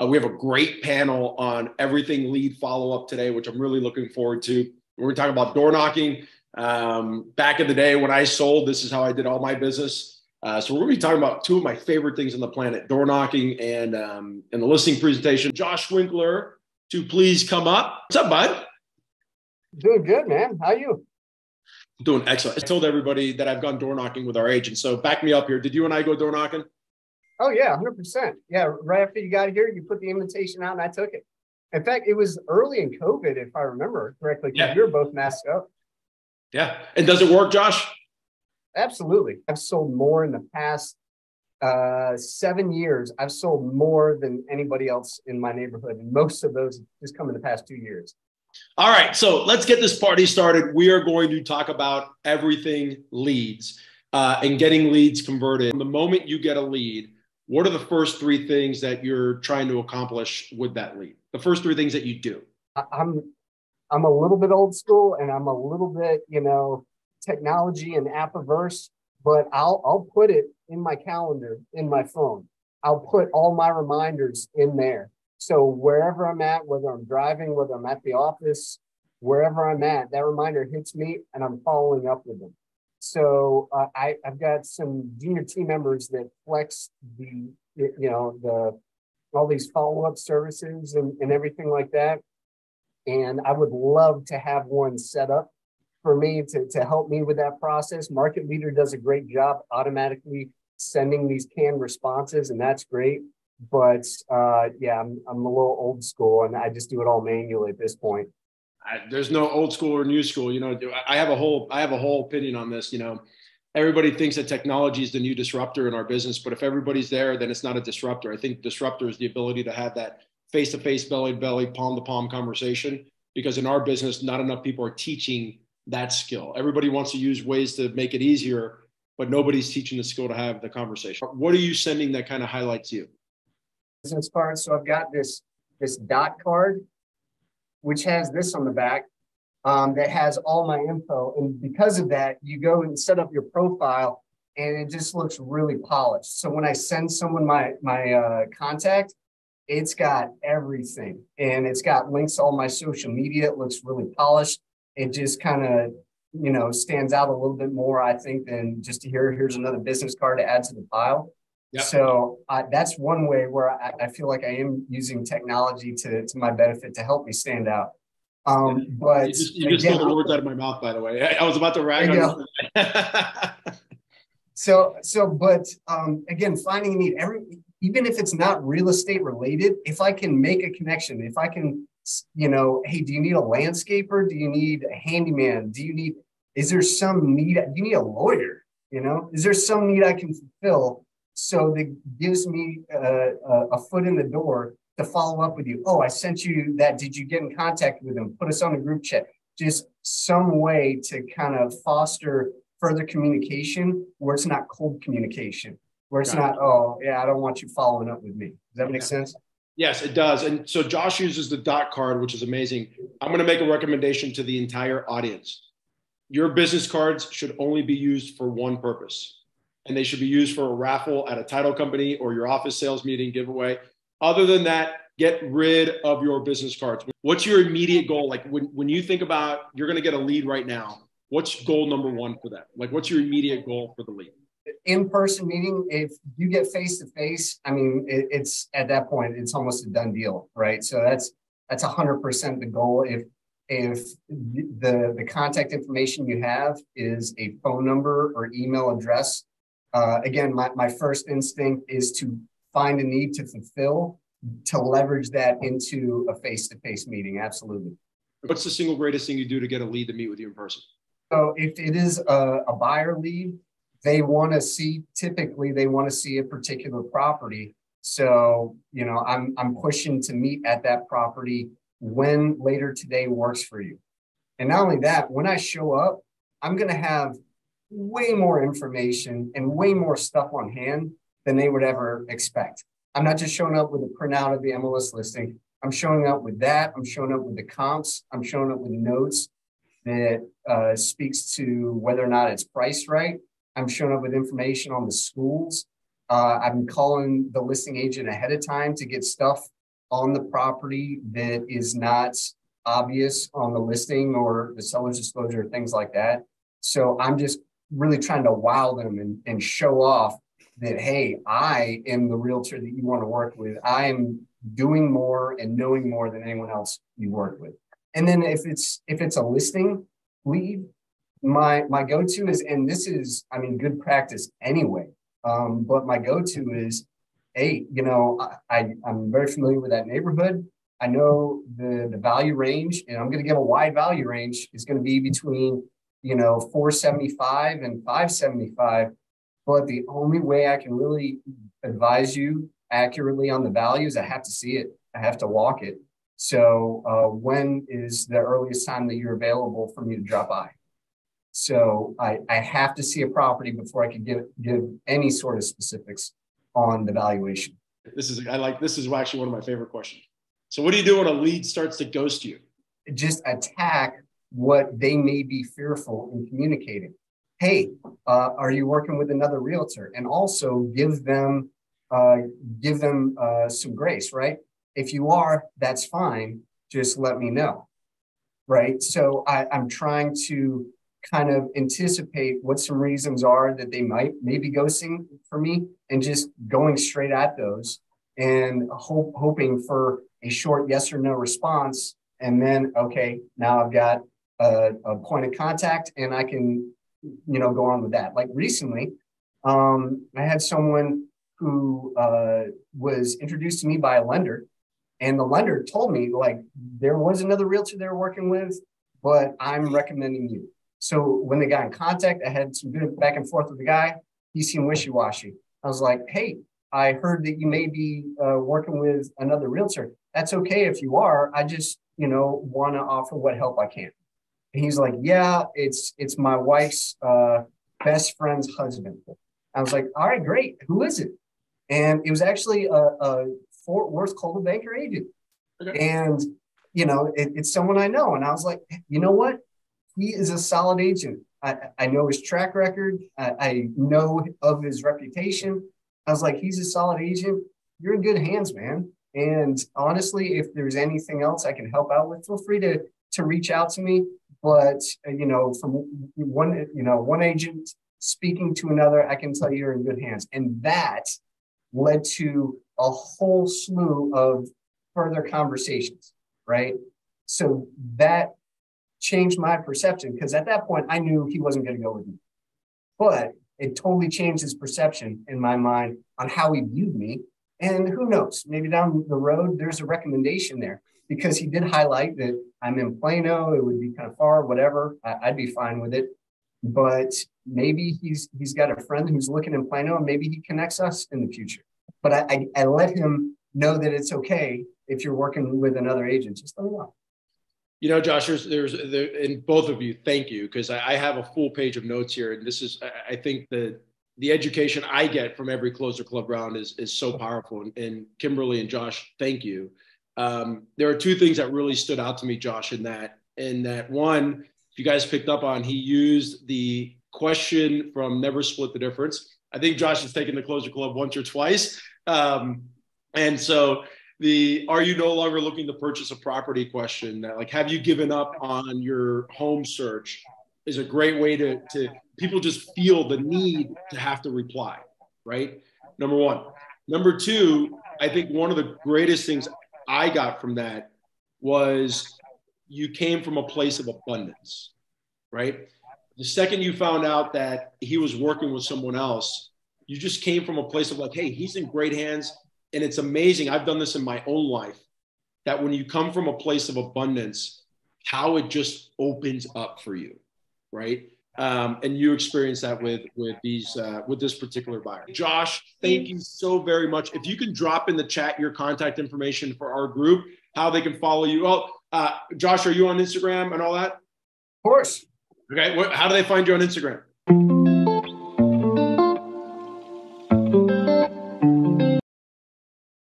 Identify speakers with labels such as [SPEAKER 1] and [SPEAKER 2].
[SPEAKER 1] We have a great panel on everything lead follow-up today, which I'm really looking forward to. We're going to talk about door knocking. Back in the day when I sold, this is how I did all my business. So we're going to be talking about two of my favorite things on the planet, door knocking and the listing presentation. Josh Winkler, to please come up. What's up, bud?
[SPEAKER 2] Doing good, man. How are you?
[SPEAKER 1] Doing excellent. I told everybody that I've gone door knocking with our agent. So back me up here. Did you and I go door knocking?
[SPEAKER 2] Oh, yeah, 100%. Yeah, right after you got here, you put the invitation out and I took it. In fact, it was early in COVID, if I remember correctly, because
[SPEAKER 1] Yeah.
[SPEAKER 2] we were both masked up.
[SPEAKER 1] Yeah. And does it work, Josh?
[SPEAKER 2] Absolutely. I've sold more in the past 7 years. I've sold more than anybody else in my neighborhood. And most of those just come in the past 2 years.
[SPEAKER 1] All right, so let's get this party started. We are going to talk about everything leads and getting leads converted. From the moment you get a lead, what are the first three things that you're trying to accomplish with that lead? The first three things that you do.
[SPEAKER 2] I'm a little bit old school and I'm a little bit, technology and app averse, but I'll put it in my calendar, in my phone. I'll put all my reminders in there. So wherever I'm at, whether I'm driving, whether I'm at the office, wherever I'm at, that reminder hits me and I'm following up with them. So I've got some junior team members that flex all these follow-up services and everything like that. And I would love to have one set up for me to help me with that process. Market Leader does a great job automatically sending these canned responses, and that's great. But I'm a little old school, and I just do it all manually at this point.
[SPEAKER 1] There's no old school or new school. I have a whole opinion on this. Everybody thinks that technology is the new disruptor in our business, but if everybody's there, then it's not a disruptor. I think disruptor is the ability to have that face-to-face, belly-to-belly, palm-to-palm conversation. Because in our business, not enough people are teaching that skill. Everybody wants to use ways to make it easier, but nobody's teaching the skill to have the conversation. What are you sending that kind of highlights you?
[SPEAKER 2] Business cards. So I've got this dot card, which has this on the back that has all my info. And because of that, you go and set up your profile and it just looks really polished. So when I send someone my contact, it's got everything and it's got links to all my social media. It looks really polished. It just kind of, stands out a little bit more, I think, than just to here's another business card to add to the pile. Yep. So that's one way where I feel like I am using technology to my benefit to help me stand out. But
[SPEAKER 1] you just stole the words out of my mouth, by the way. I was about to rag on
[SPEAKER 2] you. Again, finding a need, even if it's not real estate related, if I can make a connection, if I can, hey, do you need a landscaper? Do you need a handyman? Is there some need? Do you need a lawyer? Is there some need I can fulfill? So that gives me a foot in the door to follow up with you. Oh, I sent you that. Did you get in contact with them? Put us on a group chat. Just some way to kind of foster further communication where it's not cold communication, where it's not, oh, yeah, I don't want you following up with me. Does that make sense?
[SPEAKER 1] Yes, it does. And so Josh uses the dot card, which is amazing. I'm going to make a recommendation to the entire audience. Your business cards should only be used for one purpose. And they should be used for a raffle at a title company or your office sales meeting giveaway. Other than that, get rid of your business cards. What's your immediate goal? Like when you think about you're going to get a lead right now, what's goal number one for that? Like what's your immediate goal for the lead?
[SPEAKER 2] In-person meeting, if you get face-to-face, I mean, it's at that point, it's almost a done deal, right? So that's 100% the goal. If the contact information you have is a phone number or email address, again, my first instinct is to find a need to fulfill, to leverage that into a face-to-face meeting. Absolutely.
[SPEAKER 1] What's the single greatest thing you do to get a lead to meet with you in person?
[SPEAKER 2] So if it is a buyer lead, typically they want to see a particular property. So, I'm pushing to meet at that property when later today works for you. And not only that, when I show up, I'm going to have way more information and way more stuff on hand than they would ever expect. I'm not just showing up with a printout of the MLS listing. I'm showing up with that. I'm showing up with the comps. I'm showing up with notes that speaks to whether or not it's priced right. I'm showing up with information on the schools. I'm calling the listing agent ahead of time to get stuff on the property that is not obvious on the listing or the seller's disclosure, things like that. So I'm just really trying to wow them and show off that, hey, I am the realtor that you want to work with. I am doing more and knowing more than anyone else you work with. And then if it's a listing lead, my go-to is, and this is, I mean, good practice anyway. But my go-to is, hey, you know, I'm very familiar with that neighborhood. I know the value range, and I'm going to give a wide value range. It's going to be between, you know, 475 and 575. But the only way I can really advise you accurately on the values, I have to see it. I have to walk it. So when is the earliest time that you're available for me to drop by? So I have to see a property before I could give any sort of specifics on the valuation.
[SPEAKER 1] This is actually one of my favorite questions. So what do you do when a lead starts to ghost you?
[SPEAKER 2] Just attack what they may be fearful in communicating. Hey, are you working with another realtor? And also give them some grace, right? If you are, that's fine. Just let me know, right? So I'm trying to kind of anticipate what some reasons are that they may be ghosting for me, and just going straight at those and hoping for a short yes or no response. And then, okay, now I've got a point of contact and I can, you know, go on with that. Like recently, I had someone who was introduced to me by a lender, and the lender told me, like, there was another realtor they were working with, but I'm recommending you. So when they got in contact, I had some good back and forth with the guy. He seemed wishy-washy. I was like, hey, I heard that you may be working with another realtor. That's okay if you are. I just, you know, want to offer what help I can. And he's like, yeah, it's my wife's best friend's husband. I was like, all right, great. Who is it? And it was actually a Fort Worth Coldwell Banker agent. Okay. And, you know, it's someone I know. And I was like, you know what? He is a solid agent. I know his track record. I know of his reputation. I was like, he's a solid agent. You're in good hands, man. And honestly, if there's anything else I can help out with, feel free to reach out to me. But, you know, from one agent speaking to another, I can tell you you're in good hands. And that led to a whole slew of further conversations, right? So that changed my perception, because at that point I knew he wasn't going to go with me, but it totally changed his perception in my mind on how he viewed me. And who knows, maybe down the road there's a recommendation there, because he did highlight that I'm in Plano. It would be kind of far, whatever. I'd be fine with it. But maybe he's got a friend who's looking in Plano, and maybe he connects us in the future. But I let him know that it's okay if you're working with another agent. Just let me know.
[SPEAKER 1] You know, Josh, and both of you, thank you, because I have a full page of notes here, and this is, I think the education I get from every Closer Club round is so powerful. And Kimberly and Josh, thank you. There are two things that really stood out to me, Josh, in that one, if you guys picked up on, he used the question from Never Split the Difference. I think Josh has taken the Closer Club once or twice. And so are you no longer looking to purchase a property question, that like, have you given up on your home search, is a great way to people just feel the need to have to reply, right? Number one. Number two, I think one of the greatest things I got from that was you came from a place of abundance, right? The second you found out that he was working with someone else, you just came from a place of like, hey, he's in great hands. And it's amazing. I've done this in my own life, that when you come from a place of abundance, how it just opens up for you, right? And you experience that with this particular buyer. Josh, thank you so very much. If you can drop in the chat your contact information for our group, how they can follow you. Oh, Josh, are you on Instagram and all that?
[SPEAKER 2] Of course.
[SPEAKER 1] Okay. How do they find you on Instagram?